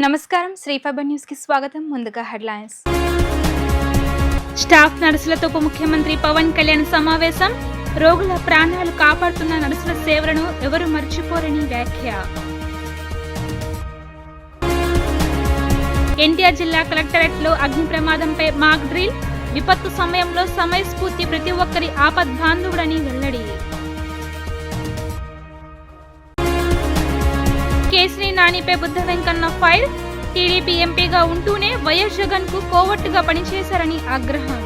నమస్కారం Shri fibre news కి స్వాగతం. ముందుగా హెడ్లైన్స్. స్టాఫ్ నర్సులతో ఉప ముఖ్యమంత్రి పవన్ కళ్యాణ్ సమావేశం. రోగుల ప్రాణాలు కాపాడుతున్న నర్సుల సేవలను ఎవరు మర్చిపోరని వ్యాఖ్య. ఎన్టీఆర్ జిల్లా కలెక్టరేట్లో అగ్ని ప్రమాదంపై మాక్ డ్రిల్. విపత్తు సమయంలో సమయస్ఫూర్తి ప్రతి ఒక్కరి ఆపద్బాంధవుడని వెల్లడి. కేసిని నానిపై బుద్ధ వెంకన్న ఫైర్. టీడీపీ ఎంపీగా ఉంటూనే వైఎస్ జగన్ కు కోవట్టుగా పనిచేశారని ఆగ్రహం.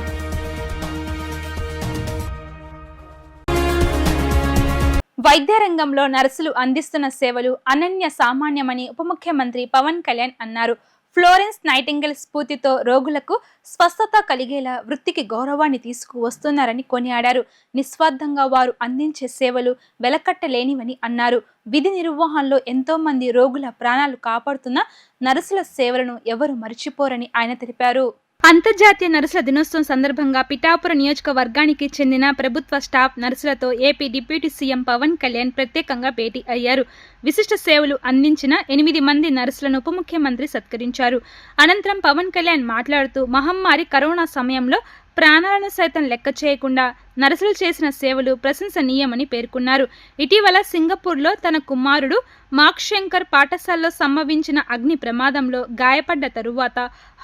వైద్య రంగంలో నర్సులు అందిస్తున్న సేవలు అనన్య సామాన్యమని ఉప ముఖ్యమంత్రి పవన్ కళ్యాణ్ అన్నారు. ఫ్లోరెన్స్ నైటింగేల్ స్ఫూర్తితో రోగులకు స్వస్థత కలిగేలా వృత్తికి గౌరవాన్ని తీసుకువస్తున్నారని కొనియాడారు. నిస్వార్థంగా వారు అందించే సేవలు వెలకట్టలేనివని అన్నారు. విధి నిర్వహణలో ఎంతో మంది రోగుల ప్రాణాలు కాపాడుతున్న నర్సుల సేవలను ఎవరు మర్చిపోరని ఆయన తెలిపారు. అంతర్జాతీయ నర్సుల దినోత్సవం సందర్భంగా పిఠాపుర నియోజకవర్గానికి చెందిన ప్రభుత్వ స్టాఫ్ నర్సులతో AP deputy CM Pawan Kalyan ప్రత్యేకంగా భేటీ అయ్యారు. విశిష్ట సేవలు అందించిన 8 మంది నర్సులను ఉప ముఖ్యమంత్రి సత్కరించారు. అనంతరం పవన్ కళ్యాణ్ మాట్లాడుతూ మహమ్మారి కరోనా సమయంలో ప్రాణాలను సైతం లెక్క చేయకుండా నర్సులు చేసిన సేవలు ప్రశంసనీయమని పేర్కొన్నారు. ఇటీవల సింగపూర్లో తన కుమారుడు మాక్ శంకర్ పాఠశాలలో సంభవించిన అగ్ని ప్రమాదంలో గాయపడ్డ తరువాత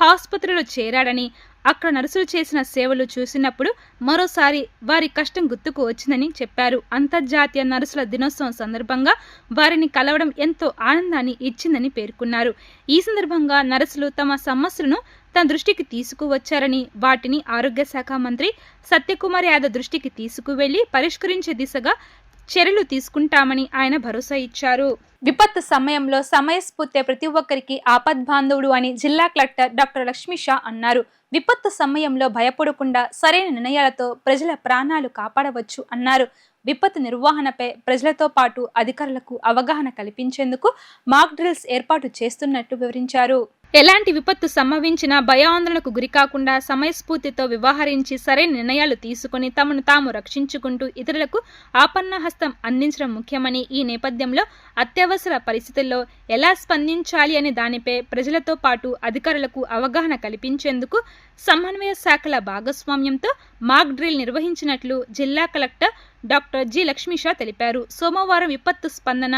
ఆసుపత్రిలో చేరాడని, అక్కడ నర్సులు చేసిన సేవలు చూసినప్పుడు మరోసారి వారి కష్టం గుర్తుకు వచ్చిందని చెప్పారు. అంతర్జాతీయ నర్సుల దినోత్సవం సందర్భంగా వారిని కలవడం ఎంతో ఆనందాన్ని ఇచ్చిందని పేర్కొన్నారు. ఈ సందర్భంగా నర్సులు తమ సమస్యలను తన దృష్టికి తీసుకువచ్చారని, వాటిని ఆరోగ్య శాఖ మంత్రి సత్యకుమార్ యాదవ్ దృష్టికి తీసుకువెళ్లి పరిష్కరించే దిశగా చర్యలు తీసుకుంటామని ఆయన భరోసా ఇచ్చారు. విపత్తు సమయంలో సమయస్ఫూర్తి ప్రతి ఒక్కరికి ఆపద్బాంధవుడు అని జిల్లా కలెక్టర్ డాక్టర్ లక్ష్మీ షా అన్నారు. విపత్తు సమయంలో భయపడకుండా సరైన నిర్ణయాలతో ప్రజల ప్రాణాలు కాపాడవచ్చు అన్నారు. విపత్తు నిర్వహణపై ప్రజలతో పాటు అధికారులకు అవగాహన కల్పించేందుకు మాక్ డ్రిల్స్ ఏర్పాటు చేస్తున్నట్టు వివరించారు. ఎలాంటి విపత్తు సంభవించినా భయాందోళనకు గురికాకుండా సమయస్ఫూర్తితో వ్యవహరించి సరైన నిర్ణయాలు తీసుకుని తమను తాము రక్షించుకుంటూ ఇతరులకు ఆపన్న హస్తం అందించడం ముఖ్యమని, ఈ నేపథ్యంలో అత్యవసర పరిస్థితుల్లో ఎలా స్పందించాలి అనే దానిపై ప్రజలతో పాటు అధికారులకు అవగాహన కల్పించేందుకు సమన్వయ శాఖల భాగస్వామ్యంతో మాక్ డ్రిల్ నిర్వహించినట్లు జిల్లా కలెక్టర్ డాక్టర్ జి లక్ష్మీషా తెలిపారు. సోమవారం విపత్తు స్పందన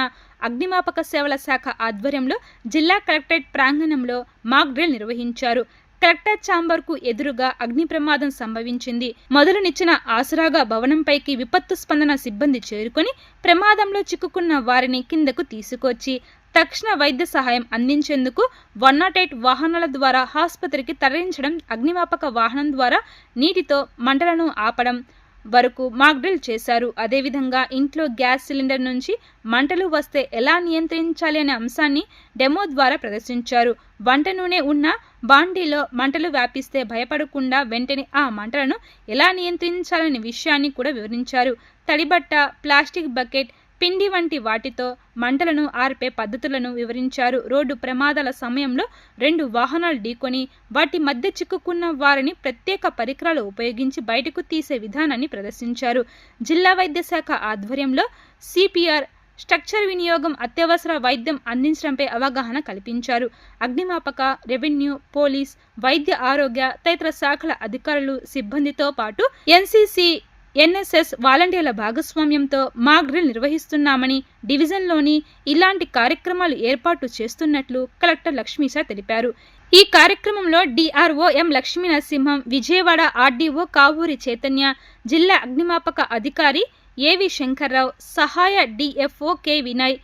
అగ్నిమాపక సేవల శాఖ ఆధ్వర్యంలో జిల్లా కలెక్టరేట్ ప్రాంగణంలో మాక్ డ్రిల్ నిర్వహించారు. కలెక్టర్ ఛాంబర్ కు ఎదురుగా అగ్ని ప్రమాదం సంభవించింది. మొదలునిచ్చిన ఆసరాగా భవనంపైకి విపత్తు స్పందన సిబ్బంది చేరుకొని ప్రమాదంలో చిక్కుకున్న వారిని కిందకు తీసుకొచ్చి తక్షణ వైద్య సహాయం అందించేందుకు 108 వాహనాల ద్వారా ఆసుపత్రికి తరలించడం, అగ్నిమాపక వాహనం ద్వారా నీటితో మంటలను ఆపడం వరకు మాక్ డ్రిల్ చేశారు. అదేవిధంగా ఇంట్లో గ్యాస్ సిలిండర్ నుంచి మంటలు వస్తే ఎలా నియంత్రించాలి అనే అంశాన్ని డెమో ద్వారా ప్రదర్శించారు. వంట నూనె ఉన్న బాండీలో మంటలు వ్యాపిస్తే భయపడకుండా వెంటనే ఆ మంటలను ఎలా నియంత్రించాలనే విషయాన్ని కూడా వివరించారు. తడిబట్ట, ప్లాస్టిక్ బకెట్, పిండి వంటి వాటితో మంటలను ఆర్పే పద్ధతులను వివరించారు. రోడ్డు ప్రమాదాల సమయంలో 2 వాహనాలు ఢీకొని వాటి మధ్య చిక్కుకున్న వారిని ప్రత్యేక పరికరాలు ఉపయోగించి బయటకు తీసే విధానాన్ని ప్రదర్శించారు. జిల్లా వైద్య శాఖ ఆధ్వర్యంలో సిపిఆర్, స్ట్రక్చర్ వినియోగం, అత్యవసర వైద్యం అందించడంపై అవగాహన కల్పించారు. అగ్నిమాపక, రెవెన్యూ, పోలీస్, వైద్య ఆరోగ్య తదితర శాఖల అధికారులు, సిబ్బందితో పాటు ఎన్సీసీ, ఎన్ఎస్ఎస్ వాలంటీర్ల భాగస్వామ్యంతో మాక్ డ్రిల్ నిర్వహిస్తున్నామని, డివిజన్లోని ఇలాంటి కార్యక్రమాలు ఏర్పాటు చేస్తున్నట్లు కలెక్టర్ లక్ష్మీషా తెలిపారు. ఈ కార్యక్రమంలో DRO M Lakshmi Narasimham, Vijayawada RDO Kavuri Chaitanya, జిల్లా అగ్నిమాపక అధికారి ఏవి శంకర్రావు, సహాయ DFO K Vinay,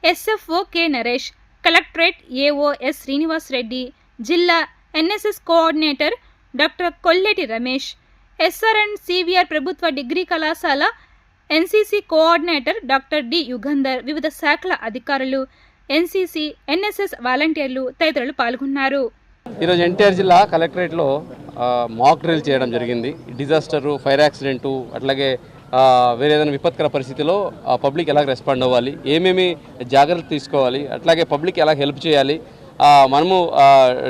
SFO K Naresh, collectorate AO S Srinivas Reddy, జిల్లా NSS coordinator doctor Kolleti Ramesh, SR and CVR ప్రభుత్వ డిగ్రీ కళాశాల NCC coordinator doctor D Yugandhar, వివిధ శాఖల అధికారులు, ఎన్సీసీ, ఎన్ఎస్ఎస్ వాలంటీర్లు తదితరులు పాల్గొన్నారు. ఈరోజు ఎన్టీఆర్ జిల్లా కలెక్టరేట్లో మాక్ డ్రిల్ చేయడం జరిగింది. డిజాస్టరు, ఫైర్ యాక్సిడెంటు, అట్లాగే వేరే ఏదైనా విపత్కర పరిస్థితిలో పబ్లిక్ ఎలా రెస్పాండ్ అవ్వాలి, ఏమేమి జాగ్రత్తలు తీసుకోవాలి, అట్లాగే పబ్లిక్ ఎలా హెల్ప్ చేయాలి, మనము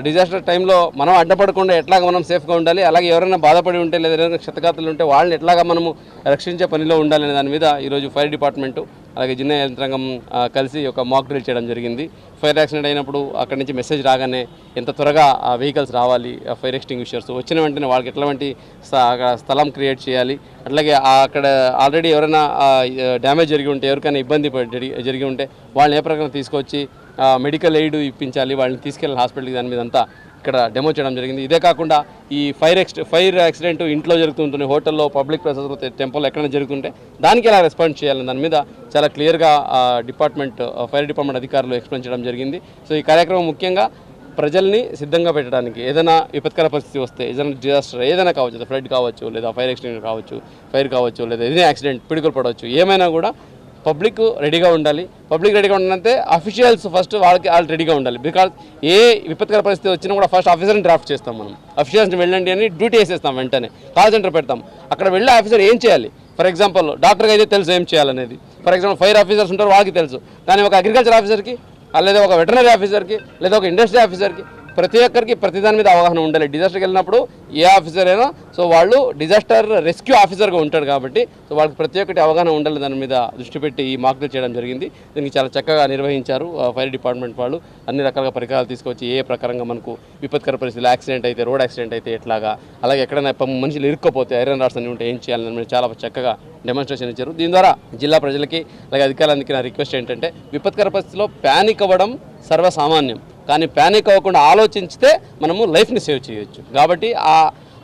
డిజాస్టర్ టైంలో మనం అడ్డపడకుండా ఎట్లాగ మనం సేఫ్గా ఉండాలి, అలాగే ఎవరైనా బాధపడి ఉంటే లేదా ఏదైనా క్షతగాతులు ఉంటే వాళ్ళని ఎట్లాగా మనము రక్షించే పనిలో ఉండాలి అనే దాని మీద ఈరోజు ఫైర్ డిపార్ట్మెంటు అలాగే జిన్నా యంత్రాంగం కలిసి ఒక మాక్ డ్రిల్ చేయడం జరిగింది. ఫైర్ యాక్సిడెంట్ అయినప్పుడు అక్కడి నుంచి మెసేజ్ రాగానే ఎంత త్వరగా వెహికల్స్ రావాలి, ఫైర్ ఎక్స్టింగ్విషర్స్ వచ్చిన వెంటనే వాళ్ళకి ఎట్లాంటి స్థలం క్రియేట్ చేయాలి, అట్లాగే అక్కడ ఆల్రెడీ ఎవరైనా డ్యామేజ్ జరిగి ఉంటే, ఎవరికైనా ఇబ్బంది జరిగి ఉంటే వాళ్ళని ఏ ప్రకారం తీసుకొచ్చి మెడికల్ ఎయిడ్ ఇప్పించాలి, వాళ్ళని తీసుకెళ్ళిన హాస్పిటల్కి, దాని మీద అంతా ఇక్కడ డెమో చేయడం జరిగింది. ఇదే కాకుండా ఈ ఫైర్ యాక్సిడెంట్ ఇంట్లో జరుగుతుంటుంది, హోటల్లో, పబ్లిక్ ప్లేసెస్లో, టెంపుల్ ఎక్కడైనా జరుగుతుంటే దానికి ఎలా రెస్పాండ్ చేయాలని దాని మీద చాలా క్లియర్గా ఫైర్ డిపార్ట్మెంట్ అధికారులు ఎక్స్ప్లెయిన్ చేయడం జరిగింది. సో ఈ కార్యక్రమం ముఖ్యంగా ప్రజల్ని సిద్ధంగా పెట్టడానికి, ఏదైనా విపత్కర పరిస్థితి వస్తే, ఏదైనా డిజాస్టర్ ఏదైనా కావచ్చు, ఫ్లడ్ కావచ్చు, లేదా ఫైర్ యాక్సిడెంట్ కావచ్చు, ఫైర్ కావచ్చు, లేదా ఏదైనా యాక్సిడెంట్, పిడుగులు పడవచ్చు, ఏమైనా కూడా పబ్లిక్ రెడీగా ఉండాలి. పబ్లిక్ రెడీగా ఉండాలంటే అఫీషియల్స్ ఫస్ట్ వాళ్ళు రెడీగా ఉండాలి. బికాజ్ ఏ విపత్కర పరిస్థితి వచ్చినా కూడా ఫస్ట్ ఆఫీసర్ని డ్రాఫ్ట్ చేస్తాం మనం. అఫీషియల్స్ని వెళ్ళండి అని డ్యూటీ వేసేస్తాం, వెంటనే కాల్ సెంటర్ పెడతాం. అక్కడ వెళ్ళే ఆఫీసర్ ఏం చేయాలి, ఫర్ ఎగ్జాంపుల్ డాక్టర్కి అయితే తెలుసు ఏం చేయాలనేది. ఫర్ ఎగ్జాంపుల్ ఫైర్ ఆఫీసర్స్ ఉంటారు, వాళ్ళకి తెలుసు. కానీ ఒక అగ్రికల్చర్ ఆఫీసర్కి, లేదా ఒక వెటర్నరీ ఆఫీసర్కి, లేదా ఒక ఇండస్ట్రీ ఆఫీసర్కి, ప్రతి ఒక్కరికి ప్రతి దాని మీద అవగాహన ఉండాలి. డిజాస్టర్కి వెళ్ళినప్పుడు ఏ ఆఫీసర్ అయినా సో వాళ్ళు డిజాస్టర్ రెస్క్యూ ఆఫీసర్గా ఉంటాడు కాబట్టి సో వాళ్ళకి ప్రతి ఒక్కటి అవగాహన ఉండాలి. దాని మీద దృష్టి పెట్టి ఈ మాక్ డ్రిల్ చేయడం జరిగింది. దీనికి చాలా చక్కగా నిర్వహించారు ఫైర్ డిపార్ట్మెంట్ వాళ్ళు. అన్ని రకాలుగా పరికరాలు తీసుకొచ్చి ఏ ప్రకారంగా మనకు విపత్కర పరిస్థితులు, యాక్సిడెంట్ అయితే, రోడ్ యాక్సిడెంట్ అయితే ఎట్లాగా, అలాగే ఎక్కడైనా మనుషులు ఇరుక్కపోతే ఐరన్ రాడ్స్ అన్ని ఉంటే ఏం చేయాలని మీద చాలా చక్కగా డెమాన్స్ట్రేషన్ ఇచ్చారు. దీని ద్వారా జిల్లా ప్రజలకి అలాగే అధికారులందరికీ నా రిక్వెస్ట్ ఏంటంటే, విపత్కర పరిస్థితిలో ప్యానిక్ అవ్వడం సర్వసామాన్యం, కానీ ప్యానిక్ అవ్వకుండా ఆలోచించితే మనము లైఫ్ని సేవ్ చేయొచ్చు. కాబట్టి ఆ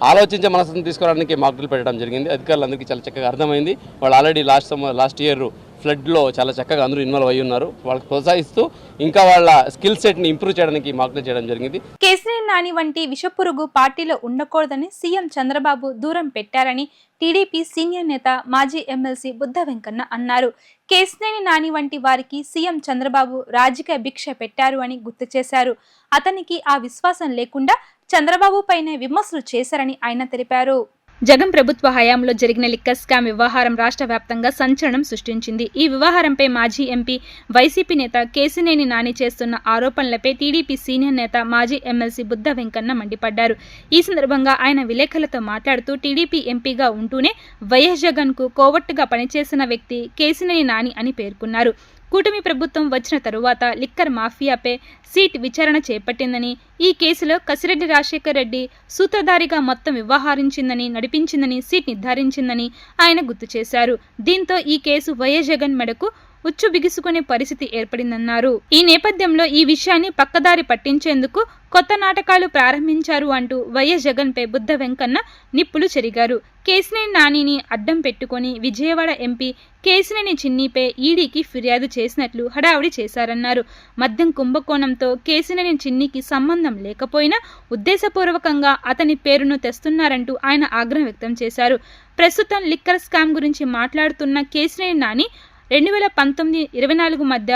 ఆలోచించే మనసును తీసుకురావడానికి మాక్ డ్రిల్ పెట్టడం జరిగింది. అధికారులందరికీ చాలా చక్కగా అర్థమైంది. వాళ్ళు ఆల్రెడీ లాస్ట్ ఇయర్ ఫ్లడ్లో చాలా చక్కగా అందరూ ఇన్వాల్వ్ అయ్యి ఉన్నారు. వాళ్ళకి ప్రోత్సహిస్తూ ఇంకా వాళ్ళ స్కిల్ సెట్ని ఇంప్రూవ్ చేయడానికి మాక్ డ్రిల్ చేయడం జరిగింది. కేసినేని నాని వంటి విషపురుగు పార్టీలో ఉండకూడదని సీఎం చంద్రబాబు దూరం పెట్టారని టీడీపీ సీనియర్ నేత మాజీ ఎమ్మెల్సీ బుద్ధ వెంకన్న అన్నారు. కేసినేని నాని వంటి వారికి సీఎం చంద్రబాబు రాజకీయ భిక్ష పెట్టారు అని గుర్తు చేశారు. అతనికి ఆ విశ్వాసం లేకుండా చంద్రబాబు పైనే విమర్శలు చేశారని ఆయన తెలిపారు. జగన్ ప్రభుత్వ హయాంలో జరిగిన లిక్కర్ స్కామ్ వ్యవహారం రాష్ట్ర వ్యాప్తంగా సంచలనం సృష్టించింది. ఈ వ్యవహారంపై మాజీ ఎంపీ, వైసీపీ నేత కేసినేని నాని చేస్తున్న ఆరోపణలపై టీడీపీ సీనియర్ నేత మాజీ ఎమ్మెల్సీ బుద్ధ వెంకన్న మండిపడ్డారు. ఈ సందర్భంగా ఆయన విలేకరులతో మాట్లాడుతూ, టీడీపీ ఎంపీగా ఉంటూనే వైఎస్ జగన్కు కోవట్టుగా పనిచేసిన వ్యక్తి కేసినేని నాని అని పేర్కొన్నారు. కూటమి ప్రభుత్వం వచ్చిన తరువాత లిక్కర్ మాఫియాపై సిట్ విచారణ చేపట్టిందని, ఈ కేసులో కసిరెడ్డి రాజశేఖర్ రెడ్డి సూత్రధారిగా మొత్తం వ్యవహరించిందని, నడిపించిందని సిట్ నిర్ధారించిందని ఆయన గుర్తు చేశారు. దీంతో ఈ కేసు వైఎస్ జగన్ మెడకు ఉచ్చు బిగుసుకునే పరిస్థితి ఏర్పడిందన్నారు. ఈ నేపథ్యంలో ఈ విషయాన్ని పక్కదారి పట్టించేందుకు కొత్త నాటకాలు ప్రారంభించారు అంటూ వైఎస్ జగన్పై బుద్ధ వెంకన్న నిప్పులు చెరిగారు. కేసినేని నానిని అడ్డం పెట్టుకుని విజయవాడ ఎంపీ కేసినేని చిన్నిపై ఈడీకి ఫిర్యాదు చేసినట్లు హడావుడి చేశారన్నారు. మద్యం కుంభకోణంతో కేసినేని చిన్నికి సంబంధం లేకపోయినా ఉద్దేశపూర్వకంగా అతని పేరును తెస్తున్నారంటూ ఆయన ఆగ్రహం వ్యక్తం చేశారు. ప్రస్తుతం లిక్కర్ స్కామ్ గురించి మాట్లాడుతున్న కేసినేని నాని 2019-24 మధ్య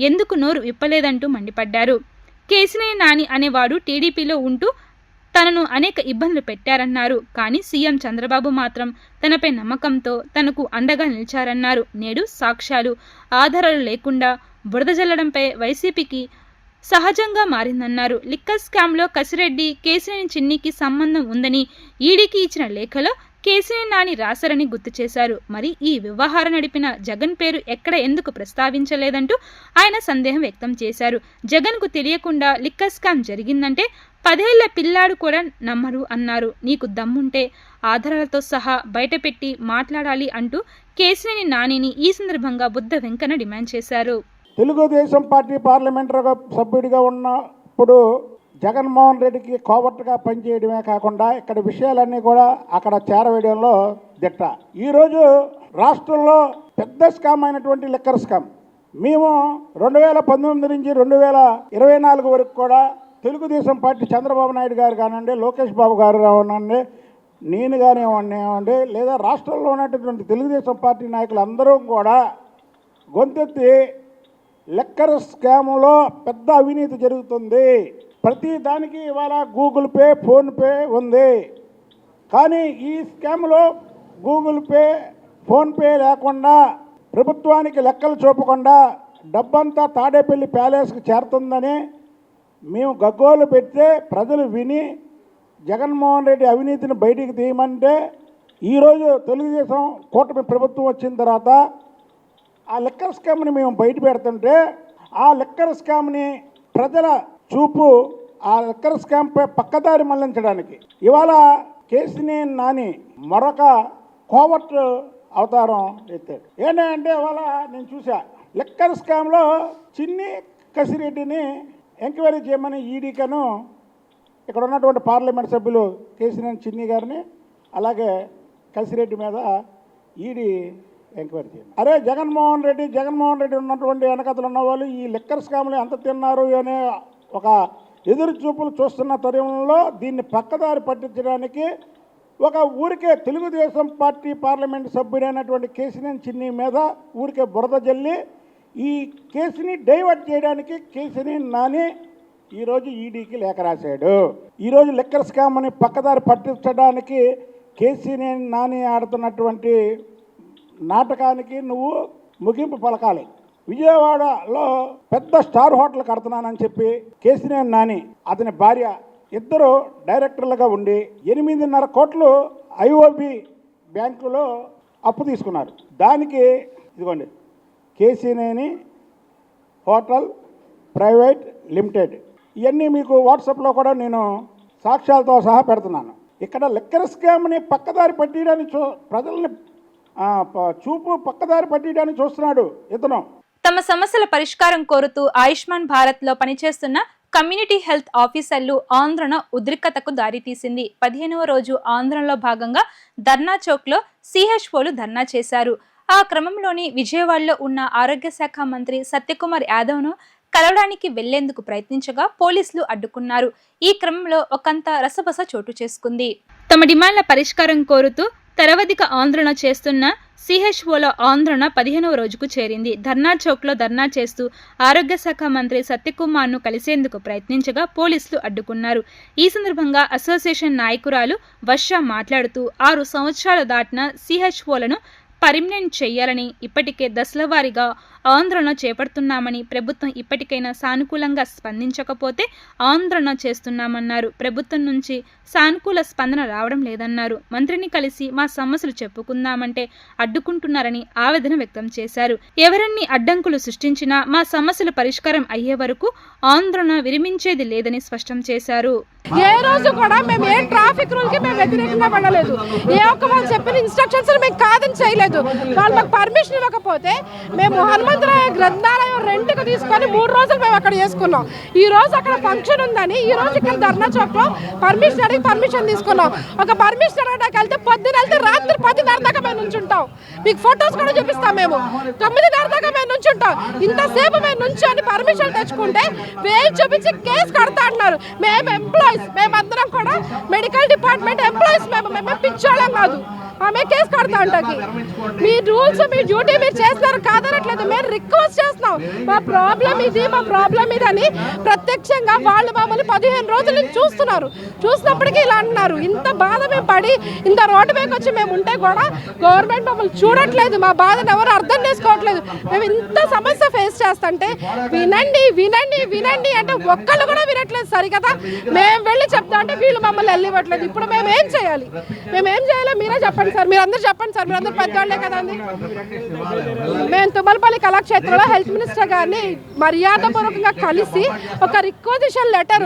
ఎందుకు నోరు విప్పలేదంటూ మండిపడ్డారు. కేసినేని నాని అనేవాడు టీడీపీలో ఉంటూ తనను అనేక ఇబ్బందులు పెట్టారన్నారు. కానీ సీఎం చంద్రబాబు మాత్రం తనపై నమ్మకంతో తనకు అండగా నిలిచారన్నారు. నేడు సాక్ష్యాలు, ఆధారాలు లేకుండా బురద జల్లడంపై వైసీపీకి సహజంగా మారిందన్నారు. లిక్కర్ స్కామ్లో కసిరెడ్డి, కేసినేని చిన్నికి సంబంధం ఉందని ఈడీకి ఇచ్చిన లేఖలో కేసినేని నాని రాశారని గుర్తు చేశారు. మరి ఈ వ్యవహారం నడిపిన జగన్ పేరు ఎక్కడ ఎందుకు ప్రస్తావించలేదంటూ ఆయన సందేహం వ్యక్తం చేశారు. జగన్కు తెలియకుండా లిక్కర్ స్కామ్ జరిగిందంటే 10 ఏళ్ల పిల్లాడు కూడా నమ్మరు అన్నారు. నీకు దమ్ముంటే ఆధారాలతో సహా బయటపెట్టి మాట్లాడాలి అంటూ కేసినేని నానిని ఈ సందర్భంగా బుద్ధ వెంకన్న డిమాండ్ చేశారు. తెలుగుదేశం పార్టీ పార్లమెంటరీ సభ్యుడిగా ఉన్నప్పుడు జగన్మోహన్ రెడ్డికి కోవర్ట్గా పనిచేయడమే కాకుండా ఇక్కడ విషయాలన్నీ కూడా అక్కడ చేరవేయడంలో దిట్ట. ఈరోజు రాష్ట్రంలో పెద్ద స్కామ్ అయినటువంటి లిక్కర్ స్కామ్ మేము 2019 నుంచి 2024 వరకు కూడా తెలుగుదేశం పార్టీ చంద్రబాబు నాయుడు గారు కానివ్వండి, లోకేష్ బాబు గారు కానివ్వండి, నేను కానివ్వండి, లేదా రాష్ట్రంలో ఉన్నటువంటి తెలుగుదేశం పార్టీ నాయకులు అందరూ కూడా గొంతెత్తి లిక్కర్ స్కామ్లో పెద్ద అవినీతి జరుగుతుంది, ప్రతి దానికి ఇవాళ గూగుల్ పే, ఫోన్పే ఉంది. కానీ ఈ స్కామ్లో గూగుల్ పే, ఫోన్పే లేకుండా ప్రభుత్వానికి లెక్కలు చూపకుండా డబ్బంతా తాడేపల్లి ప్యాలెస్కి చేరుతుందని మేము గగ్గోలు పెడితే ప్రజలు విని జగన్మోహన్ రెడ్డి అవినీతిని బయటికి తీయమంటే ఈరోజు తెలుగుదేశం కూటమి ప్రభుత్వం వచ్చిన తర్వాత ఆ లిక్కర్ స్కామ్ని మేము బయట పెడుతుంటే ఆ లిక్కర్ స్కామ్ని ప్రజల చూపు ఆ లిక్కర్ స్కామ్పై పక్కదారి మళ్లించడానికి ఇవాళ కేసినేని నాని మరొక కోవర్ట్ అవతారం ఎత్తాడు. ఏంటంటే ఇవాళ నేను చూసా లిక్కర్ స్కామ్లో చిన్ని కసిరెడ్డిని ఎంక్వైరీ చేయమని ఈడీకను ఇక్కడ ఉన్నటువంటి పార్లమెంట్ సభ్యులు కేసినేని చిన్ని గారిని అలాగే కసిరెడ్డి మీద ఈడీ ఎంక్వైరీ చేయండి. అరే జగన్మోహన్ రెడ్డి ఉన్నటువంటి వెనకతలు ఉన్నవాళ్ళు ఈ లిక్కర్ స్కామ్లు ఎంత తిన్నారు అనే ఒక ఎదురు చూపులు చూస్తున్న తరుణంలో దీన్ని పక్కదారి పట్టించడానికి ఒక ఊరికే తెలుగుదేశం పార్టీ పార్లమెంట్ సభ్యుడైనటువంటి కేసినేని చిన్ని మీద ఊరికే బురద జల్లి ఈ కేసుని డైవర్ట్ చేయడానికి కేసినేని నాని ఈరోజు ఈడీకి లేఖ రాశాడు. ఈరోజు లిక్కర్ స్కామ్ని పక్కదారి పట్టించడానికి కేసినేని నాని ఆడుతున్నటువంటి నాటకానికి నువ్వు ముగింపు పలకాలి. విజయవాడలో పెద్ద స్టార్ హోటల్ కడుతున్నానని చెప్పి కేసినేని నాని అతని భార్య ఇద్దరు డైరెక్టర్లుగా ఉండి 8.5 కోట్లు ఐఓబి బ్యాంకులో అప్పు తీసుకున్నారు. దానికి ఇదిగోండి కేసినేని హోటల్ ప్రైవేట్ లిమిటెడ్ ఇవన్నీ మీకు వాట్సాప్లో కూడా నేను సాక్ష్యాలతో సహా పెడుతున్నాను. ఇక్కడ లిక్కర్ స్కామ్ని పక్కదారి పట్టియడానికి ప్రజల్ని చూపు పక్కదారి పట్టియడానికి చూస్తున్నాడు ఇతను. తమ సమస్యల పరిష్కారం కోరుతూ ఆయుష్మాన్ భారత్లో పనిచేస్తున్న కమ్యూనిటీ హెల్త్ ఆఫీసర్లు ఆందోళన ఉద్రిక్తతకు దారితీసింది. 15వ రోజు ఆందోళనలో భాగంగా ధర్నా చౌక్లో సిహెచ్ఓలు ధర్నా చేశారు. ఆ క్రమంలోని విజయవాడలో ఉన్న ఆరోగ్య శాఖ మంత్రి సత్యకుమార్ యాదవ్ను కలవడానికి వెళ్లేందుకు ప్రయత్నించగా పోలీసులు అడ్డుకున్నారు. ఈ క్రమంలో ఒకంత రసబస చోటు చేసుకుంది. తమ డిమాండ్ల పరిష్కారం కోరుతూ తరవధిక ఆందోళన చేస్తున్న సిహెచ్ఓల ఆందోళన 15వ రోజుకు చేరింది. ధర్నా చౌక్లో ధర్నా చేస్తూ ఆరోగ్య శాఖ మంత్రి సత్యకుమార్ను కలిసేందుకు ప్రయత్నించగా పోలీసులు అడ్డుకున్నారు. ఈ సందర్భంగా అసోసియేషన్ నాయకురాలు వర్ష మాట్లాడుతూ 6 సంవత్సరాలు దాటిన సిహెచ్ఓలను పర్మనెంట్ చేయాలని ఇప్పటికే దశలవారీగా ఆందోళన చేపడుతున్నామని, ప్రభుత్వం ఇప్పటికైనా సానుకూలంగా స్పందించకపోతే ఆందోళన చేస్తున్నామన్నారు. ప్రభుత్వం నుంచి సానుకూల స్పందన రావడం లేదన్నారు. మంత్రిని కలిసి మా సమస్యలు చెప్పుకుందామంటే అడ్డుకుంటున్నారని ఆవేదన వ్యక్తం చేశారు. ఎవరన్ని అడ్డంకులు సృష్టించినా మా సమస్యలు పరిష్కారం అయ్యే వరకు ఆందోళన విరమించేది లేదని స్పష్టం చేశారు. ఏ రోజు కూడా మేము ఏ ట్రాఫిక్ రూల్ కి మేము వ్యతిరేకంగా పడలేదు. ఏ ఒక్క వాళ్ళు చెప్పిన ఇన్స్ట్రక్షన్స్ మేము కాదని చేయలేదు. వాళ్ళు మాకు పర్మిషన్ ఇవ్వకపోతే మేము హనుమంతరాయ గ్రంథాలయం రెంట్కి తీసుకొని 3 రోజులు మేము అక్కడ చేసుకున్నాం. ఈ రోజు అక్కడ ఫంక్షన్ ఉందని ఈ రోజు ఇక్కడ ధర్నా చౌక్ లో పర్మిషన్ అడిగి పర్మిషన్ తీసుకున్నాం. ఒక పర్మిషన్ అడగడానికి వెళ్తే పొద్దున వెళ్తే రాత్రి 10:30 దాకా మేము నుంచుంటాం. మీకు ఫొటోస్ కూడా చూపిస్తాం. మేము 9:30 దాకా మేము నుంచుంటాం. ఇంతసేపు మేము నుంచొని పర్మిషన్ తెచ్చుకుంటే వేలు చూపించి కేసు కడతా అంటున్నారు. మేము ఎంప్లాయీస్, మేమందరం కూడా మెడికల్ డిపార్ట్మెంట్ ఎంప్లాయీస్. మేము పిచ్చోళ్ళం కాదు. ఆమె కేసు కడతా ఉంటాకి మీ రూల్స్ మీ డ్యూటీ మీరు చేస్తున్నారు కాదనట్లేదు. మేము రిక్వెస్ట్ చేస్తున్నాం. మా ప్రాబ్లం ఇది అని ప్రత్యక్షంగా వాళ్ళు మమ్మల్ని 15 రోజుల నుంచి చూస్తున్నారు. చూసినప్పటికీ ఇలా అంటున్నారు. ఇంత బాధ మేము పడి ఇంత రోడ్డు మీద వచ్చి మేము ఉంటే కూడా గవర్నమెంట్ మమ్మల్ని చూడట్లేదు. మా బాధను ఎవరు అర్థం చేసుకోవట్లేదు. మేము ఇంత సమస్య ఫేస్ చేస్తుంటే వినండి అంటే ఒక్కళ్ళు కూడా వినట్లేదు సరికదా. మేము వెళ్ళి చెప్తా అంటే వీళ్ళు మమ్మల్ని వెళ్ళివ్వట్లేదు. ఇప్పుడు మేము ఏం చేయాలి మీరే చెప్పండి సార్. మీరందరూ చెప్పండి సార్. మీరందరూ పెద్దవాళ్ళే కదండి. మేము తుమ్మలపల్లి కళాక్షేత్రంలో హెల్త్ మినిస్టర్ గారిని మర్యాదపూర్వకంగా కలిసి ఒక రిక్వెజిషన్ లెటర్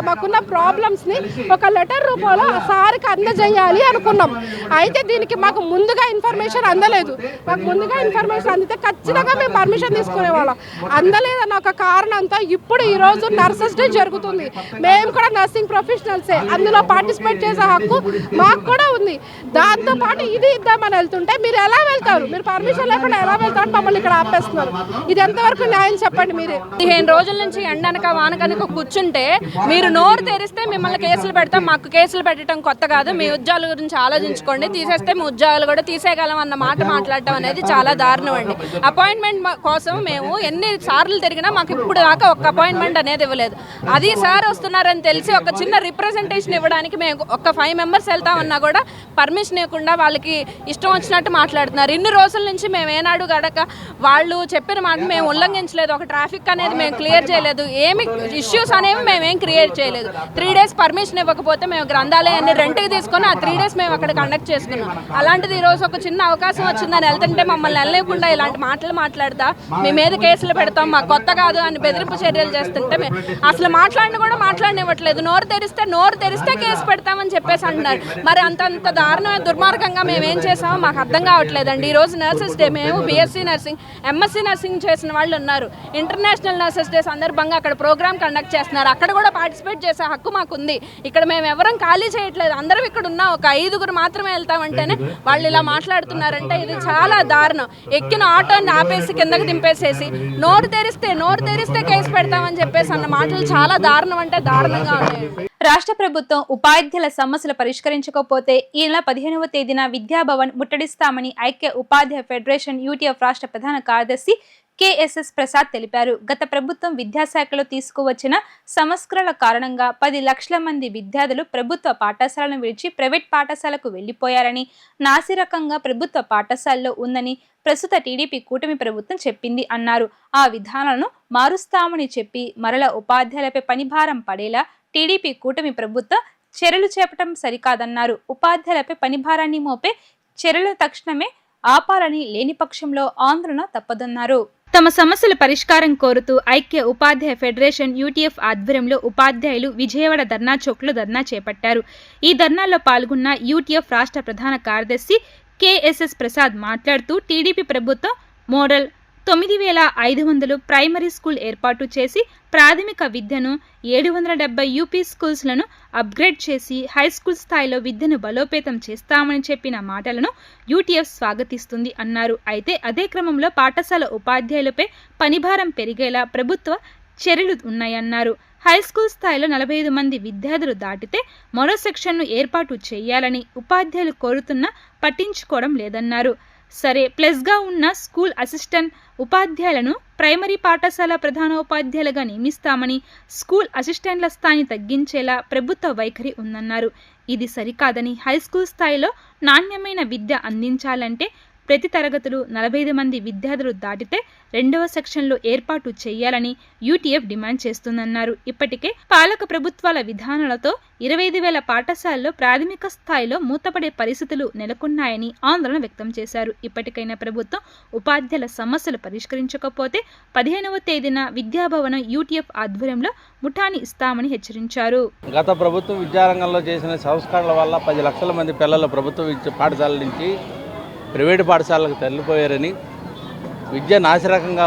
మాకున్న ప్రాబ్లమ్స్ని ఒక లెటర్ రూపంలో సార్కి అందజేయాలి అనుకున్నాం. అయితే దీనికి మాకు ముందుగా ఇన్ఫర్మేషన్ అందలేదు. మాకు ముందుగా ఇన్ఫర్మేషన్ అందితే ఖచ్చితంగా మేము పర్మిషన్ తీసుకునేవాళ్ళం. అందలేదన్న ఒక కారణంతో ఇప్పుడు ఈరోజు నర్సెస్ డే జరుగుతుంది. మేము కూడా నర్సింగ్ ప్రొఫెషనల్సే, అందులో పార్టిసిపేట్ చేసే హక్కు మాకు కూడా ఉంది. దాంతో పాటు ఇది ఇద్దామని వెళ్తుంటే మీరు ఎలా వెళ్తారు? మీరు పర్మిషన్ లేకుండా ఎలా వెళ్తారు? మమ్మల్ని ఇక్కడ ఆపేస్తున్నారు. ఇది ఎంతవరకు న్యాయం చెప్పండి మీరే. 15 రోజుల నుంచి ఎండనక వానకనుక కూర్చుంటే మీరు నోరు తెరిస్తే మిమ్మల్ని కేసులు పెడతాం. మాకు కేసులు పెట్టడం కొత్త కాదు. మీ ఉద్యోగాల గురించి ఆలోచించుకోండి. తీసేస్తే మీ ఉద్యోగాలు కూడా తీసేయగలం అన్న మాట మాట్లాడటం అనేది చాలా దారుణం అండి. అపాయింట్మెంట్ కోసం మేము ఎన్ని సార్లు తిరిగినా మాకు ఇప్పుడు దాకా ఒక్క అపాయింట్మెంట్ అనేది ఇవ్వలేదు. అది సార్ వస్తున్నారని తెలిసి ఒక చిన్న రిప్రజెంటేషన్ ఇవ్వడానికి మేము ఒక 5 మెంబర్స్ వెళ్తామన్నా కూడా పర్మిషన్ లేకుండా వాళ్ళకి ఇష్టం వచ్చినట్టు మాట్లాడుతున్నారు. ఇన్ని రోజుల నుంచి మేము ఏనాడు గడక వాళ్ళు చెప్పిన మాట మేము ఉల్లంఘించలేదు, ఒక ట్రాఫిక్ అనేది మేము క్లియర్ చేయలేదు, ఏమి ఇష్యూస్ అనేవి మేమేం క్రియేట్ చేయలేదు. 3 days పర్మిషన్ ఇవ్వకపోతే మేము గ్రంథాలయాన్ని రెంట్కి తీసుకొని ఆ 3 days మేము అక్కడ కండక్ట్ చేసుకున్నాం. అలాంటిది ఈరోజు ఒక చిన్న అవకాశం వచ్చిందని వెళ్తుంటే మమ్మల్ని వెళ్ళలేకుండా ఇలాంటి మాటలు మాట్లాడతా మీ మీద కేసులు పెడతాం, మాకు కొత్త కాదు అని బెదిరింపు చర్యలు చేస్తుంటే అసలు మాట్లాడిన కూడా మాట్లాడనివ్వట్లేదు. నోరు తెరిస్తే కేసు పెడతామని చెప్పేసి అంటున్నారు. మరి అంత దారుణమైన దుర్మార్గంగా మేము ఏం చేసామో మాకు అర్థం కావట్లేదండి. ఈరోజు నర్సెస్ డే, మేము బీఎస్సీ నర్సింగ్, ఎంఎస్సీ నర్సింగ్ చేసిన వాళ్ళు ఉన్నారు. ఇంటర్నేషనల్ నర్సెస్ డే సందర్భంగా అక్కడ ప్రోగ్రామ్ కండక్ట్ చేస్తున్నారు. అక్కడ కూడా పార్టిసిపేట్ చేసే హక్కు మాకుంది. ఇక్కడ మేము ఎవరం ఖాళీ చేయట్లేదు, అందరం ఇక్కడ ఉన్న ఒక 5గురు మాత్రమే వెళ్తామంటేనే వాళ్ళు ఇలా మాట్లాడుతున్నారంటే ఇది చాలా దారుణం. ఎక్కిన ఆటోని ఆపేసి కిందకి దింపేసేసి నోరు తెరిస్తే కేసు పెడతామని చెప్పేసి అన్న మాటలు చాలా దారుణం అంటే దారుణంగా ఉన్నాయి. రాష్ట్ర ప్రభుత్వం ఉపాధ్యాయుల సమస్యలు పరిష్కరించకపోతే ఈ నెల 15వ తేదీన విద్యాభవన్ ముట్టడిస్తామని ఐక్య ఉపాధ్యాయ ఫెడరేషన్ యూటీఎఫ్ రాష్ట్ర ప్రధాన కార్యదర్శి KSS ప్రసాద్ తెలిపారు. గత ప్రభుత్వం విద్యాశాఖలో తీసుకువచ్చిన సంస్కరణల కారణంగా 10 లక్షల మంది విద్యార్థులు ప్రభుత్వ పాఠశాలను విడిచి ప్రైవేట్ పాఠశాలకు వెళ్లిపోయారని, నాసిరకంగా ప్రభుత్వ పాఠశాలలో ఉందని ప్రస్తుత టీడీపీ కూటమి ప్రభుత్వం చెప్పింది అన్నారు. ఆ విధానాలను మారుస్తామని చెప్పి మరల ఉపాధ్యాయులపై పనిభారం పడేలా టీడీపీ కూటమి ప్రభుత్వం చర్యలు చేపట్టడం సరికాదన్నారు. ఉపాధ్యాయులపై పనిభారాన్ని మోపే చర్యలు తక్షణమే ఆపాలని, లేని పక్షంలో ఆందోళన తప్పదన్నారు. తమ సమస్యల పరిష్కారం కోరుతూ ఐక్య ఉపాధ్యాయ ఫెడరేషన్ యూటీఎఫ్ ఆధ్వర్యంలో ఉపాధ్యాయులు విజయవాడ ధర్నా చౌక్లో ధర్నా చేపట్టారు. ఈ ధర్నాలో పాల్గొన్న యూటీఎఫ్ రాష్ట్ర ప్రధాన కార్యదర్శి KSS ప్రసాద్ మాట్లాడుతూ టీడీపీ ప్రభుత్వం మోడల్ 9500 ప్రైమరీ స్కూల్ ఏర్పాటు చేసి ప్రాథమిక విద్యను 770 యూపీ స్కూల్స్లను అప్గ్రేడ్ చేసి హై స్కూల్ స్థాయిలో విద్యను బలోపేతం చేస్తామని చెప్పిన మాటలను యూటీఎఫ్ స్వాగతిస్తుంది అన్నారు. అయితే అదే క్రమంలో పాఠశాల ఉపాధ్యాయులపై పనిభారం పెరిగేలా ప్రభుత్వ చర్యలు ఉన్నాయన్నారు. హై స్కూల్ స్థాయిలో 45 మంది విద్యార్థులు దాటితే మరో సెక్షన్ను ఏర్పాటు చేయాలని ఉపాధ్యాయులు కోరుతున్నా పట్టించుకోవడం లేదన్నారు. సరే, ప్లస్గా ఉన్న స్కూల్ అసిస్టెంట్ ఉపాధ్యాయులను ప్రైమరీ పాఠశాల ప్రధానోపాధ్యాయులుగా నియమిస్తామని, స్కూల్ అసిస్టెంట్ల స్థాయిని తగ్గించేలా ప్రభుత్వ వైఖరి ఉందన్నారు. ఇది సరికాదని, హై స్కూల్ స్థాయిలో నాణ్యమైన విద్య అందించాలంటే ప్రతి తరగతులు 45 మంది విద్యార్థులు దాటితే 2వ సెక్షన్లో ఏర్పాటు చేయాలని యూటీఎఫ్ డిమాండ్ చేస్తుందన్నారు. ఇప్పటికే పాలక ప్రభుత్వాల విధానాలతో 25,000 పాఠశాలల్లో ప్రాథమిక స్థాయిలో మూతపడే పరిస్థితులు నెలకొన్నాయని ఆందోళన వ్యక్తం చేశారు. ఇప్పటికైనా ప్రభుత్వం ఉపాధ్యాయుల సమస్యలు పరిష్కరించకపోతే 15వ తేదీన విద్యాభవనం యూటీఎఫ్ ఆధ్వర్యంలో ముఠాని ఇస్తామని హెచ్చరించారు. గత ప్రభుత్వం విద్యారంగంలో చేసిన సంస్కరణల వల్ల 10 లక్షల మంది పిల్లలు ప్రభుత్వ పాఠశాలల నుంచి ప్రైవేటు పాఠశాలకు తరలిపోయారని, విద్య నాసిరకంగా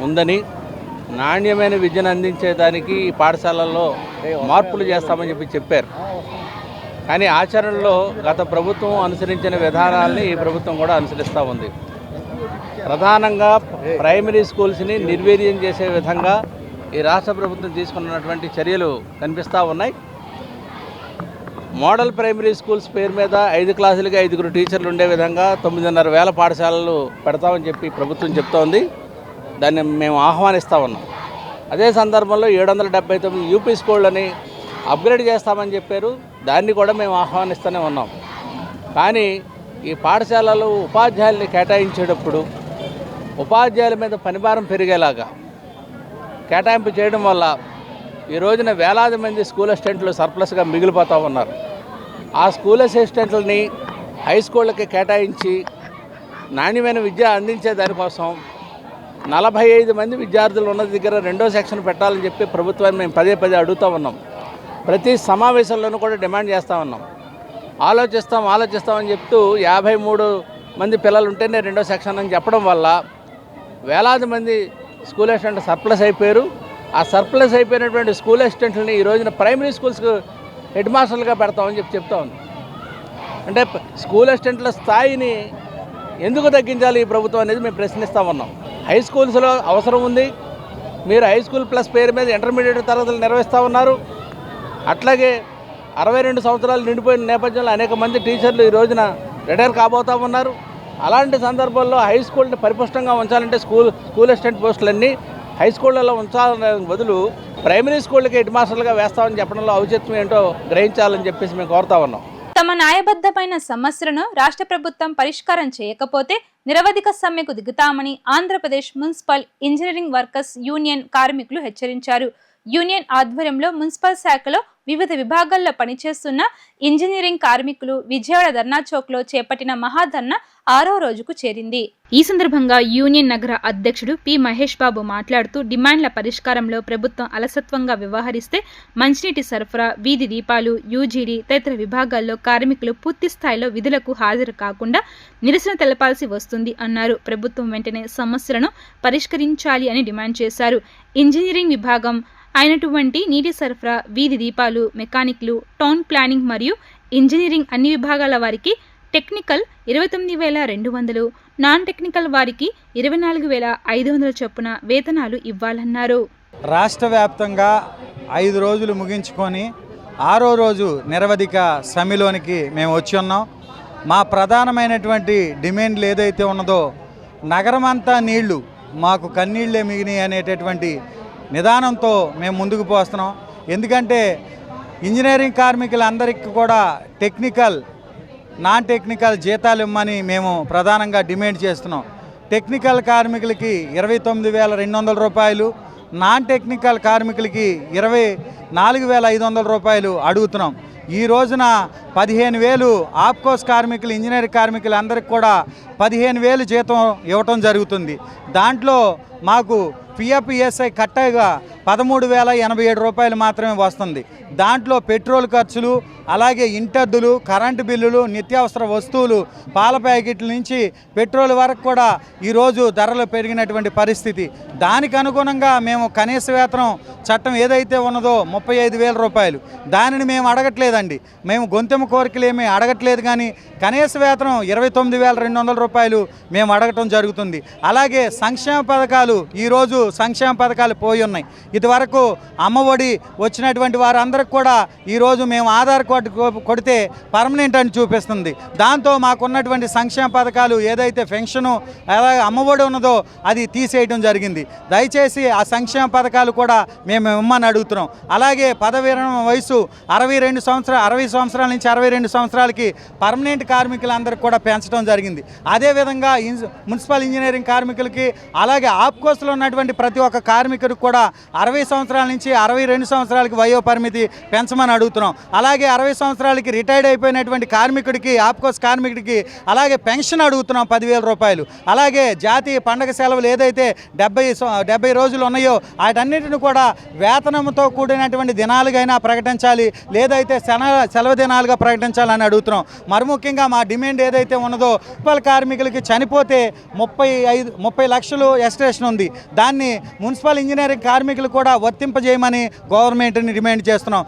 ఉందని, నాణ్యమైన విద్యను అందించేదానికి ఈ పాఠశాలల్లో మార్పులు చేస్తామని చెప్పారు. కానీ ఆచరణలో గత ప్రభుత్వం అనుసరించిన విధానాలని ఈ ప్రభుత్వం కూడా అనుసరిస్తూ ఉంది. ప్రధానంగా ప్రైమరీ స్కూల్స్ని నిర్వీర్యం చేసే విధంగా ఈ రాష్ట్ర ప్రభుత్వం తీసుకున్నటువంటి చర్యలు కనిపిస్తూ ఉన్నాయి. మోడల్ ప్రైమరీ స్కూల్స్ పేరు మీద 5 క్లాసులకి 5 టీచర్లు ఉండే విధంగా 9,500 పాఠశాలలు పెడతామని చెప్పి ప్రభుత్వం చెప్తోంది. దాన్ని మేము ఆహ్వానిస్తూ ఉన్నాం. అదే సందర్భంలో 779 యూపీ స్కూళ్ళని అప్గ్రేడ్ చేస్తామని చెప్పారు. దాన్ని కూడా మేము ఆహ్వానిస్తూనే ఉన్నాం. కానీ ఈ పాఠశాలలు ఉపాధ్యాయుల్ని కేటాయించేటప్పుడు ఉపాధ్యాయుల మీద పనిభారం పెరిగేలాగా కేటాయింపు చేయడం వల్ల ఈ రోజున వేలాది మంది స్కూల్ అసిస్టెంట్లు సర్ప్లస్గా మిగిలిపోతూ ఉన్నారు. ఆ స్కూల్ అసిస్టెంట్లని హై స్కూళ్ళకి కేటాయించి నాణ్యమైన విద్య అందించే దానికోసం 45 మంది విద్యార్థులు ఉన్న దగ్గర 2వ సెక్షన్ పెట్టాలని చెప్పి ప్రభుత్వాన్ని మేము పదే అడుగుతూ ఉన్నాం. ప్రతి సమావేశంలోనూ కూడా డిమాండ్ చేస్తూ ఉన్నాం. ఆలోచిస్తామని చెప్తూ 53 మంది పిల్లలు ఉంటేనే 2వ సెక్షన్ అని చెప్పడం వల్ల వేలాది మంది స్కూల్ అసిస్టెంట్ సర్ప్లస్ అయిపోయారు. ఆ సర్ప్లస్ అయిపోయినటువంటి స్కూల్ అసిస్టెంట్లని ఈ రోజున ప్రైమరీ స్కూల్స్కి హెడ్ మాస్టర్లుగా పెడతామని చెప్తా ఉంది. అంటే స్కూల్ అసిస్టెంట్ల స్థాయిని ఎందుకు తగ్గించాలి ఈ ప్రభుత్వం అనేది మేము ప్రశ్నిస్తూ ఉన్నాం. హై స్కూల్స్లో అవసరం ఉంది. మీరు హై స్కూల్ ప్లస్ పేరు మీద ఇంటర్మీడియట్ తరగతులు నిర్వహిస్తూ ఉన్నారు. అట్లాగే 62 సంవత్సరాలు నిండిపోయిన నేపథ్యంలో అనేక మంది టీచర్లు ఈ రోజున రిటైర్ కాబోతూ ఉన్నారు. అలాంటి సందర్భాల్లో హై స్కూల్ని పరిపుష్టంగా ఉంచాలంటే స్కూల్ అసిస్టెంట్ పోస్టులన్నీ హై స్కూళ్ళలో ఉంచాలనే బదులు ప్రైమరీ స్కూళ్ళకి హెడ్ మాస్టర్లుగా వేస్తామని చెప్పడంలో ఔచిత్యం ఏంటో గ్రహించాలని చెప్పేసి మేము కోరుతా ఉన్నాం. తమ న్యాయబద్ధమైన సమస్యలను రాష్ట్ర ప్రభుత్వం పరిష్కారం చేయకపోతే నిరవధిక సమ్మెకు దిగుతామని Andhra Pradesh municipal engineering workers union కార్మికులు హెచ్చరించారు. యూనియన్ ఆధ్వర్యంలో మున్సిపల్ శాఖలో వివిధ విభాగాల్లో పనిచేస్తున్న ఇంజనీరింగ్ కార్మికులు విజయవాడ ధర్నా చౌక్లో చేపట్టిన మహాధర్నా 6వ రోజుకు చేరింది. ఈ సందర్భంగా యూనియన్ నగర అధ్యక్షుడు పి మహేష్ బాబు మాట్లాడుతూ డిమాండ్ల పరిష్కారంలో ప్రభుత్వం అలసత్వంగా వ్యవహరిస్తే మంచినీటి సరఫరా, వీధి దీపాలు, యూజీడీ తదితర విభాగాల్లో కార్మికులు పూర్తి స్థాయిలో విధులకు హాజరు కాకుండా నిరసన తెలపాల్సి వస్తుంది అన్నారు. ప్రభుత్వం వెంటనే సమస్యలను పరిష్కరించాలి అని డిమాండ్ చేశారు. ఇంజనీరింగ్ విభాగం అయినటువంటి నీటి సరఫరా, వీధి దీపాలు, మెకానిక్లు, టౌన్ ప్లానింగ్ మరియు ఇంజనీరింగ్ అన్ని విభాగాల వారికి టెక్నికల్ 29,200, నాన్ టెక్నికల్ వారికి 24,500 చొప్పున వేతనాలు ఇవ్వాలన్నారు. రాష్ట్ర వ్యాప్తంగా 5 రోజులు ముగించుకొని 6వ రోజు నిరవధిక సమ్మెలోనికి మేము వచ్చి ఉన్నాం. మా ప్రధానమైనటువంటి డిమాండ్లు ఏదైతే ఉన్నదో నగరమంతా నీళ్లు మాకు కన్నీళ్లే మిగిలినాయి అనేటటువంటి నిదానంతో మేము ముందుకు పోస్తున్నాం. ఎందుకంటే ఇంజనీరింగ్ కార్మికులందరికీ కూడా టెక్నికల్, నాన్ టెక్నికల్ జీతాలు ఇవ్వమని మేము ప్రధానంగా డిమాండ్ చేస్తున్నాం. టెక్నికల్ కార్మికులకి 29,200 రూపాయలు, నాన్ టెక్నికల్ కార్మికులకి 24,500 రూపాయలు అడుగుతున్నాం. ఈ రోజున 15,000 ఆప్కోస్ కార్మికులు, ఇంజనీరింగ్ కార్మికులు అందరికి కూడా 15,000 జీతం ఇవ్వటం జరుగుతుంది. దాంట్లో మాకు పిఎఫ్ఈఎస్ఐ కట్టగా 13,087 రూపాయలు మాత్రమే వస్తుంది. దాంట్లో పెట్రోల్ ఖర్చులు, అలాగే ఇంటద్దులు, కరెంటు బిల్లులు, నిత్యావసర వస్తువులు, పాల ప్యాకెట్ల నుంచి పెట్రోల్ వరకు కూడా ఈరోజు ధరలు పెరిగినటువంటి పరిస్థితి. దానికి అనుగుణంగా మేము కనీస వేతనం చట్టం ఏదైతే ఉన్నదో 35,000 రూపాయలు, దానిని మేము అడగట్లేదండి. మేము గొంతెమ్మ కోరికలు ఏమీ అడగట్లేదు, కానీ కనీస వేతనం 29,200 రూపాయలు మేము అడగటం జరుగుతుంది. అలాగే సంక్షేమ పథకాలు, ఈరోజు సంక్షేమ పథకాలు పోయి ఉన్నాయి. ఇదివరకు అమ్మఒడి వచ్చినటువంటి వారందరికి కూడా ఈరోజు మేము ఆధార్ కార్డు కొడితే పర్మనెంట్ అని చూపిస్తుంది. దాంతో మాకున్నటువంటి సంక్షేమ పథకాలు ఏదైతే పెన్షను అలాగే అమ్మఒడి ఉన్నదో అది తీసేయడం జరిగింది. దయచేసి ఆ సంక్షేమ పథకాలు కూడా మేము ఇమ్మని అడుగుతున్నాం. అలాగే పదవి విరమణ వయసు 60 సంవత్సరాల నుంచి 62 సంవత్సరాలకి పర్మనెంట్ కార్మికులందరికీ కూడా పెంచడం జరిగింది. అదేవిధంగా మున్సిపల్ ఇంజనీరింగ్ కార్మికులకి, అలాగే ఆప్కోస్లో ఉన్నటువంటి ప్రతి ఒక్క కార్మికుడికి కూడా 60 సంవత్సరాల నుంచి 62 సంవత్సరాలకి వయో పరిమితి పెంచమని అడుగుతున్నాం. అలాగే 60 సంవత్సరాలకి రిటైర్డ్ అయిపోయినటువంటి కార్మికుడికి, ఆప్కోస్ కార్మికుడికి అలాగే పెన్షన్ అడుగుతున్నాం 10,000 రూపాయలు. అలాగే జాతీయ పండగ సెలవులు ఏదైతే 70 రోజులు ఉన్నాయో వాటన్నిటిని కూడా వేతనంతో కూడినటువంటి దినాలుగైనా ప్రకటించాలి, లేదైతే సెలవు దినాలుగా ప్రకటించాలని అడుగుతున్నాం. మరి ముఖ్యంగా మా డిమాండ్ ఏదైతే ఉన్నదో మున్సిపల్ కార్మికులకి చనిపోతే 30 లక్షలు ఎక్స్ట్రేషన్ ఉంది. దాన్ని మున్సిపల్ ఇంజనీరింగ్ కార్మికులు కూడా వర్తింపజేయమని గవర్నమెంట్ని డిమాండ్ చేస్తున్నాం.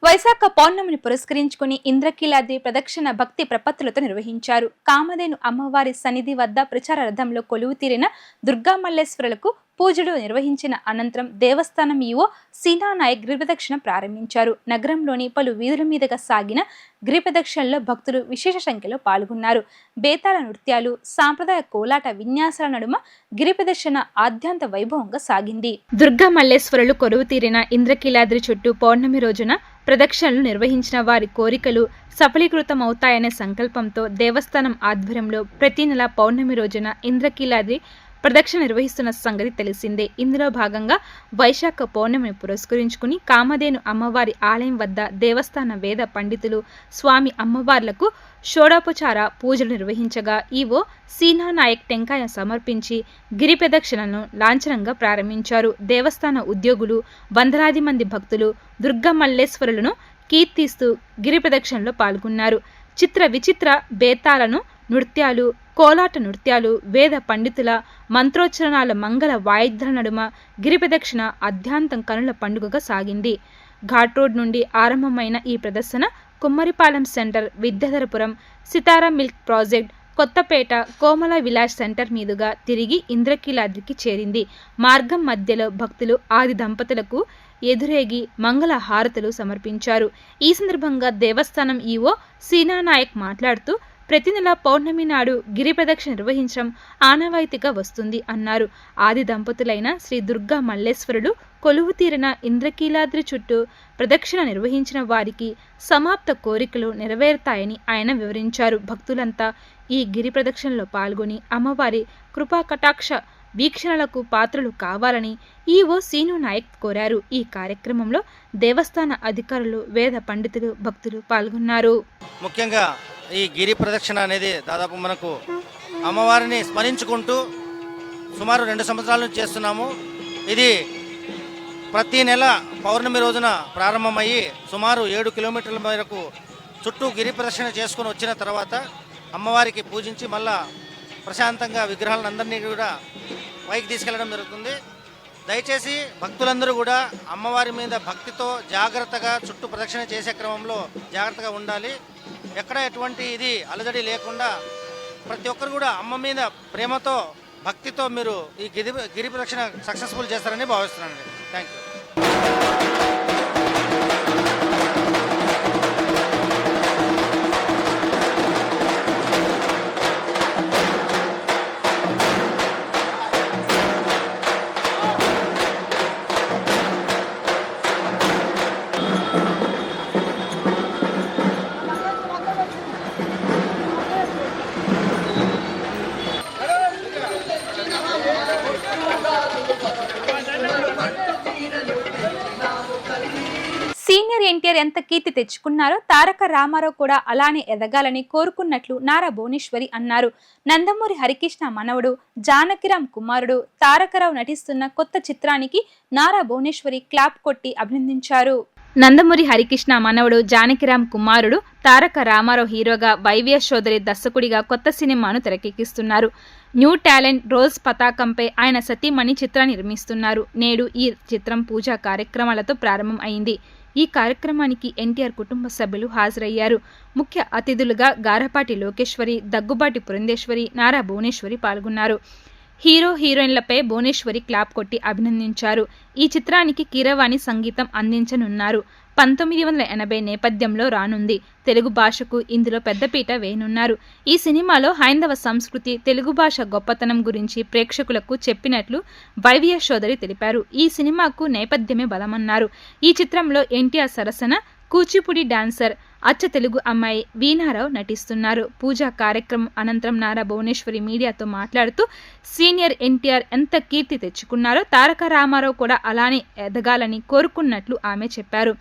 వైశాఖ పౌర్ణమిని పురస్కరించుకుని ఇంద్రకీలాద్రి ప్రదక్షిణ భక్తి ప్రపత్తులతో నిర్వహించారు. కామధేను అమ్మవారి సన్నిధి వద్ద ప్రచార రథంలో కొలువు తీరిన దుర్గా మల్లేశ్వరులకు పూజలు నిర్వహించిన అనంతరం దేవస్థానం ఈవో సీనా నాయక్ గిరిప్రదక్షిణ ప్రారంభించారు. నగరంలోని పలు వీధుల మీదుగా సాగిన గిరిప్రదక్షిణలో భక్తులు విశేష సంఖ్యలో పాల్గొన్నారు. బేతాళ నృత్యాలు, సాంప్రదాయ కోలాట విన్యాసాల నడుమ గిరిప్రదక్షిణ ఆద్యంత వైభవంగా సాగింది. దుర్గా మల్లేశ్వరులు కొలువు తీరిన ఇంద్రకీలాద్రి చుట్టూ పౌర్ణమి రోజున ప్రదక్షిణలు నిర్వహించిన వారి కోరికలు సఫలీకృతమవుతాయనే సంకల్పంతో దేవస్థానం ఆధ్వర్యంలో ప్రతి నెల పౌర్ణమి రోజున ఇంద్రకీలాద్రి ప్రదక్షిణ నిర్వహిస్తున్న సంగతి తెలిసిందే. ఇందులో భాగంగా వైశాఖ పౌర్ణమిని పురస్కరించుకుని కామధేను అమ్మవారి ఆలయం వద్ద దేవస్థాన వేద పండితులు స్వామి అమ్మవార్లకు షోడోపచార పూజలు నిర్వహించగా ఈవో సీనా నాయక్ టెంకాయ సమర్పించి గిరి ప్రదక్షిణను లాంఛనంగా ప్రారంభించారు. దేవస్థాన ఉద్యోగులు, వందలాది మంది భక్తులు దుర్గా మల్లేశ్వరులను కీర్తిస్తూ గిరి ప్రదక్షిణలో పాల్గొన్నారు. చిత్ర విచిత్ర బేతాలను నృత్యాలు, కోలాట నృత్యాలు, వేద పండితుల మంత్రోచ్చరణాల మంగళ వాయిద్యాల నడుమ గిరి ప్రదక్షిణ అద్యాంతం కనుల పండుగగా సాగింది. ఘాట్ రోడ్ నుండి ఆరంభమైన ఈ ప్రదర్శన కుమ్మరిపాలెం సెంటర్, విద్యాధరపురం, సితారా మిల్క్ ప్రాజెక్ట్, కొత్తపేట, కోమల విలాస్ సెంటర్ మీదుగా తిరిగి ఇంద్రకీలాద్రికి చేరింది. మార్గం మధ్యలో భక్తులు ఆది దంపతులకు ఎదురేగి మంగళ హారతులు సమర్పించారు. ఈ సందర్భంగా దేవస్థానం ఈవో సీనా నాయక్ మాట్లాడుతూ ప్రతి నెల పౌర్ణమి నాడు గిరి ప్రదక్షిణ నిర్వహించడం ఆనవాయితీగా వస్తుంది అన్నారు. ఆది దంపతులైన శ్రీ దుర్గా మల్లేశ్వరుడు కొలువు తీరిన ఇంద్రకీలాద్రి చుట్టూ ప్రదక్షిణ నిర్వహించిన వారికి సమాప్త కోరికలు నెరవేరుతాయని ఆయన వివరించారు. భక్తులంతా ఈ గిరి ప్రదక్షిణలో పాల్గొని అమ్మవారి కృపా కటాక్ష వీక్షణలకు పాత్రలు కావాలని ఈవో సీను నాయక్ కోరారు. ఈ కార్యక్రమంలో దేవస్థాన అధికారులు, వేద పండితులు, భక్తులు పాల్గొన్నారు. ముఖ్యంగా ఈ గిరి ప్రదక్షిణ అనేది దాదాపు మనకు అమ్మవారిని స్మరించుకుంటూ సుమారు 2 సంవత్సరాల నుంచి చేస్తున్నాము. ఇది ప్రతి నెల పౌర్ణమి రోజున ప్రారంభమయ్యి సుమారు 7 కిలోమీటర్ల మేరకు చుట్టూ గిరి ప్రదక్షిణ చేసుకొని వచ్చిన తర్వాత అమ్మవారికి పూజించి మళ్ళా ప్రశాంతంగా విగ్రహాలందరినీ కూడా పైకి తీసుకెళ్లడం జరుగుతుంది. దయచేసి భక్తులందరూ కూడా అమ్మవారి మీద భక్తితో జాగ్రత్తగా చుట్టూ ప్రదక్షిణ చేసే క్రమంలో జాగ్రత్తగా ఉండాలి. ఎక్కడ ఎటువంటి ఇది అలజడి లేకుండా ప్రతి ఒక్కరు కూడా అమ్మ మీద ప్రేమతో భక్తితో మీరు ఈ గిరి ప్రదక్షిణ సక్సెస్ఫుల్ చేస్తారని భావిస్తున్నాను. Thank you. సీనియర్ ఎన్టీఆర్ ఎంత కీర్తి తెచ్చుకున్నారో తారక రామారావు కూడా అలానే ఎదగాలని కోరుకున్నట్లు నారా భువనేశ్వరి అన్నారు. నందమూరి హరికృష్ణ మనవడు జానకిరామ్ కుమారుడు తారకరావు నటిస్తున్న కొత్త చిత్రానికి నారా భువనేశ్వరి క్లాప్ కొట్టి అభినందించారు. నందమూరి హరికృష్ణ మనవడు జానకిరామ్ కుమారుడు తారక రామారావు హీరోగా, వైవిఎ చౌదరి దర్శకుడిగా కొత్త సినిమాను తెరకెక్కిస్తున్నారు. న్యూ టాలెంట్ రోజ్ పతాకంపై ఆయన సతీమణి చిత్రాన్ని నిర్మిస్తున్నారు. నేడు ఈ చిత్రం పూజా కార్యక్రమాలతో ప్రారంభం అయింది. ఈ కార్యక్రమానికి ఎన్టీఆర్ కుటుంబ సభ్యులు హాజరయ్యారు. ముఖ్య అతిథులుగా గారపాటి లోకేశ్వరి, దగ్గుబాటి పురంధేశ్వరి, నారా భువనేశ్వరి పాల్గొన్నారు. హీరో హీరోయిన్లపై భువనేశ్వరి క్లాప్ కొట్టి అభినందించారు. ఈ చిత్రానికి కీరవాణి సంగీతం అందించనున్నారు. 1980 నేపథ్యంలో రానుంది. తెలుగు భాషకు ఇందులో పెద్దపీట వేయనున్నారు. ఈ సినిమాలో హైందవ సంస్కృతి, తెలుగు భాష గొప్పతనం గురించి ప్రేక్షకులకు చెప్పినట్లు వైవిఎ చౌదరి తెలిపారు. ఈ సినిమాకు నేపథ్యమే బలమన్నారు. ఈ చిత్రంలో ఎన్టీఆర్ సరసన కూచిపూడి డాన్సర్, అచ్చ తెలుగు అమ్మాయి వీణారావు నటిస్తున్నారు. పూజా కార్యక్రమం అనంతరం నారా భువనేశ్వరి మీడియాతో మాట్లాడుతూ సీనియర్ ఎన్టీఆర్ ఎంత కీర్తి తెచ్చుకున్నారో తారక రామారావు కూడా అలానే ఎదగాలని కోరుకున్నట్లు ఆమె చెప్పారు.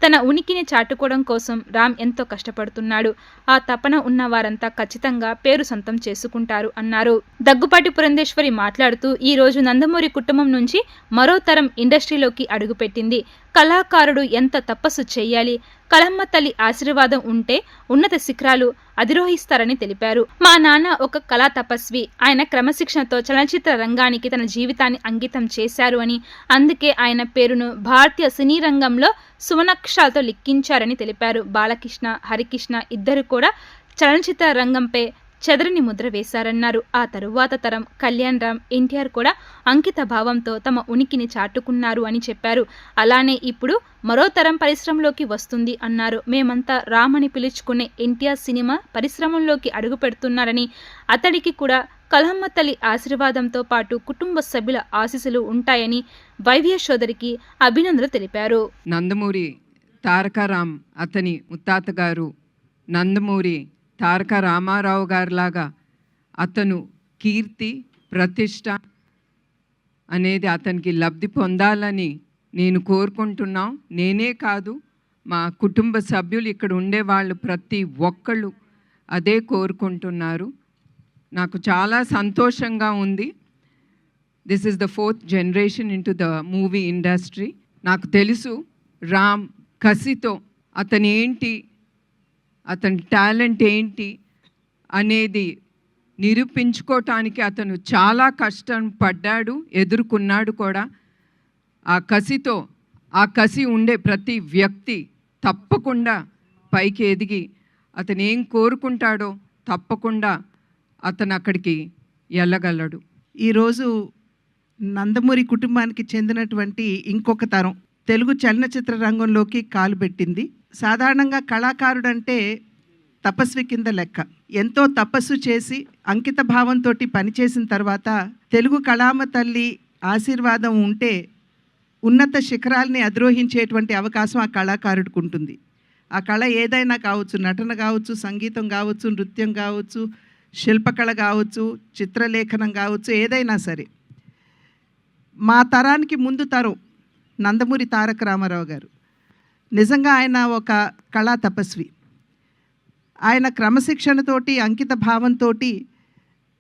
తన ఉనికిని చాటుకోవడం కోసం రామ్ ఎంతో కష్టపడుతున్నాడు. ఆ తపన ఉన్న వారంతా ఖచ్చితంగా పేరు సొంతం చేసుకుంటారు అన్నారు. దగ్గుపాటి పురంధేశ్వరి మాట్లాడుతూ ఈ రోజు నందమూరి కుటుంబం నుంచి మరో తరం ఇండస్ట్రీలోకి అడుగుపెట్టింది. కళాకారుడు ఎంత తపస్సు చేయాలి, కళమ్మ తల్లి ఆశీర్వాదం ఉంటే ఉన్నత శిఖరాలు అధిరోహిస్తారని తెలిపారు. మా నాన్న ఒక కళా తపస్వి. ఆయన క్రమశిక్షణతో చలనచిత్ర రంగానికి తన జీవితాన్ని అంకితం చేశారు అని, అందుకే ఆయన పేరును భారతీయ సినీ రంగంలో సువర్ణాక్షరాలతో లిఖించారని తెలిపారు. బాలకృష్ణ, హరికృష్ణ ఇద్దరు కూడా చలనచిత్ర రంగంపై చెదరని ముద్ర వేశారన్నారు. ఆ తరువాత తరం కళ్యాణ్ రామ్, ఎన్టీఆర్ కూడా అంకిత భావంతో తమ ఉనికిని చాటుకున్నారు అని చెప్పారు. అలానే ఇప్పుడు మరో తరం పరిశ్రమలోకి వస్తుంది అన్నారు. మేమంతా రామ్ అని పిలుచుకునే ఎన్టీఆర్ సినిమా పరిశ్రమలోకి అడుగు పెడుతున్నారని, అతడికి కూడా కళమ్మ తల్లి ఆశీర్వాదంతో పాటు కుటుంబ సభ్యుల ఆశీస్సులు ఉంటాయని వైవిఎ చౌదరికి అభినందనలు తెలిపారు. నందమూరి తారకరామ్ అతని ముత్తాత గారు నందమూరి తారక రామారావు గారిలాగా అతను కీర్తి, ప్రతిష్ట అనేది అతనికి లబ్ధి పొందాలని నేను కోరుకుంటున్నాం. నేనే కాదు, మా కుటుంబ సభ్యులు ఇక్కడ ఉండేవాళ్ళు ప్రతి ఒక్కళ్ళు అదే కోరుకుంటున్నారు. నాకు చాలా సంతోషంగా ఉంది. This is the 4th generation into the movie industry. నాకు తెలుసు రామ్ కసితో అతని టాలెంట్ ఏంటి అనేది నిరూపించుకోవటానికి అతను చాలా కష్టం పడ్డాడు, ఎదుర్కొన్నాడు కూడా. ఆ కసి ఉండే ప్రతి వ్యక్తి తప్పకుండా పైకి ఎదిగి అతను ఏం కోరుకుంటాడో తప్పకుండా అతను అక్కడికి వెళ్ళగలడు. ఈరోజు నందమూరి కుటుంబానికి చెందినటువంటి ఇంకొక తరం తెలుగు చలనచిత్ర రంగంలోకి కాలు పెట్టింది. సాధారణంగా కళాకారుడు అంటే తపస్వి కింద లెక్క. ఎంతో తపస్సు చేసి అంకిత భావంతో పనిచేసిన తర్వాత తెలుగు కళామ తల్లి ఆశీర్వాదం ఉంటే ఉన్నత శిఖరాల్ని అధిరోహించేటువంటి అవకాశం ఆ కళాకారుడికి ఉంటుంది. ఆ కళ ఏదైనా కావచ్చు, నటన కావచ్చు, సంగీతం కావచ్చు, నృత్యం కావచ్చు, శిల్పకళ కావచ్చు, చిత్రలేఖనం కావచ్చు, ఏదైనా సరే. మా తరానికి ముందు తరం నందమూరి తారక రామారావు గారు నిజంగా ఆయన ఒక కళా తపస్వి. ఆయన క్రమశిక్షణతోటి అంకిత భావంతో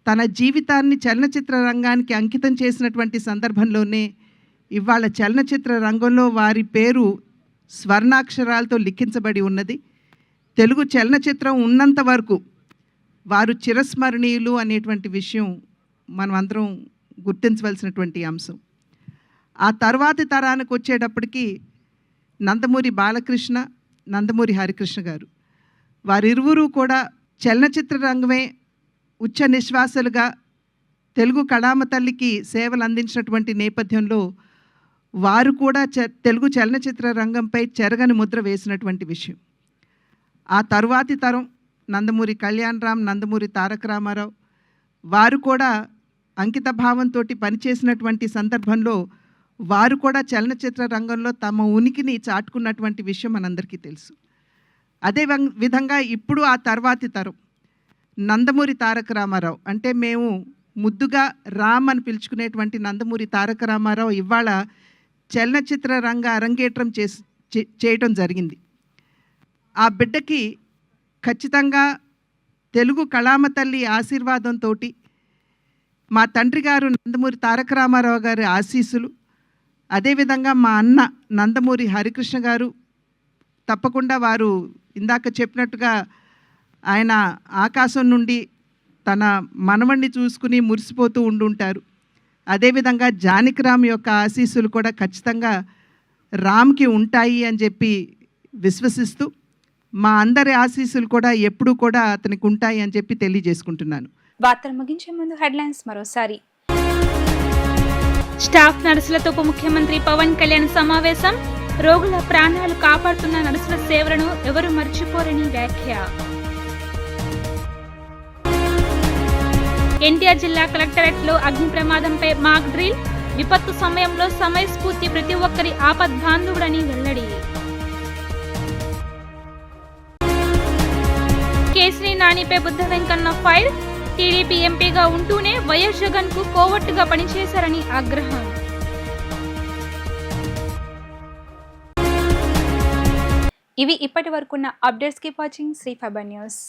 తన జీవితాన్ని చలనచిత్ర రంగానికి అంకితం చేసినటువంటి సందర్భంలోనే ఇవాళ చలనచిత్ర రంగంలో వారి పేరు స్వర్ణాక్షరాలతో లిఖించబడి ఉన్నది. తెలుగు చలనచిత్రం ఉన్నంత వరకు వారు చిరస్మరణీయులు అనేటువంటి విషయం మనం అందరం గుర్తించవలసినటువంటి అంశం. ఆ తర్వాతి తరానికి వచ్చేటప్పటికి నందమూరి బాలకృష్ణ, నందమూరి హరికృష్ణ గారు వారిరువురు కూడా చలనచిత్ర రంగమే ఉచ్చ నిశ్వాసలుగా తెలుగు కళామ తల్లికి సేవలు అందించినటువంటి నేపథ్యంలో వారు కూడా తెలుగు చలనచిత్ర రంగంపై చెరగని ముద్ర వేసినటువంటి విషయం. ఆ తరువాతి తరం నందమూరి కళ్యాణరామ్, నందమూరి తారక రామారావు వారు కూడా అంకిత భావంతో పనిచేసినటువంటి సందర్భంలో వారు కూడా చలనచిత్ర రంగంలో తమ ఉనికిని చాటుకున్నటువంటి విషయం మనందరికీ తెలుసు. అదే విధంగా ఇప్పుడు ఆ తర్వాతి తరం నందమూరి తారక రామారావు, అంటే మేము ముద్దుగా రామ్ అని పిలుచుకునేటువంటి నందమూరి తారక రామారావు ఇవాళ చలనచిత్ర రంగ అరంగేట్రం చేయటం జరిగింది. ఆ బిడ్డకి ఖచ్చితంగా తెలుగు కళామ తల్లి ఆశీర్వాదంతో మా తండ్రి గారు నందమూరి తారక రామారావు గారి ఆశీస్సులు, అదేవిధంగా మా అన్న నందమూరి హరికృష్ణ గారు తప్పకుండా వారు ఇందాక చెప్పినట్టుగా ఆయన ఆకాశం నుండి తన మనవణ్ణి చూసుకుని మురిసిపోతూ ఉండుంటారు. అదేవిధంగా జానకిరామ్ యొక్క ఆశీస్సులు కూడా ఖచ్చితంగా రామ్కి ఉంటాయి అని చెప్పి విశ్వసిస్తూ మా అందరి ఆశీస్సులు కూడా ఎప్పుడూ కూడా అతనికి ఉంటాయి అని చెప్పి తెలియజేసుకుంటున్నాను. వార్తలు ముగించే ముందు హెడ్లైన్స్ మరోసారి. స్టాఫ్ నర్సులతో ఉప ముఖ్యమంత్రి పవన్ కళ్యాణ్ సమావేశం. రోగుల ప్రాణాలు కాపాడుతున్న నర్సుల సేవలను ఎవరు మర్చిపోరని వ్యాఖ్య. ఎన్టీఆర్ జిల్లా కలెక్టరేట్లో అగ్ని ప్రమాదంపై మాక్ డ్రిల్. విపత్తు సమయంలో సమయస్ఫూర్తి ప్రతి ఒక్కరి ఆపద్బాంధవుడని వెల్లడి. కేసరి నానిపై బుద్ధ వెంకన్న ఫైర్. టీడీపీ ఎంపీగా ఉంటూనే వైఎస్ జగన్ కు కోవట్టుగా పనిచేశారని ఆగ్రహం. ఇవి ఇప్పటి వరకున్న updates. Keep watching Shri fibre news.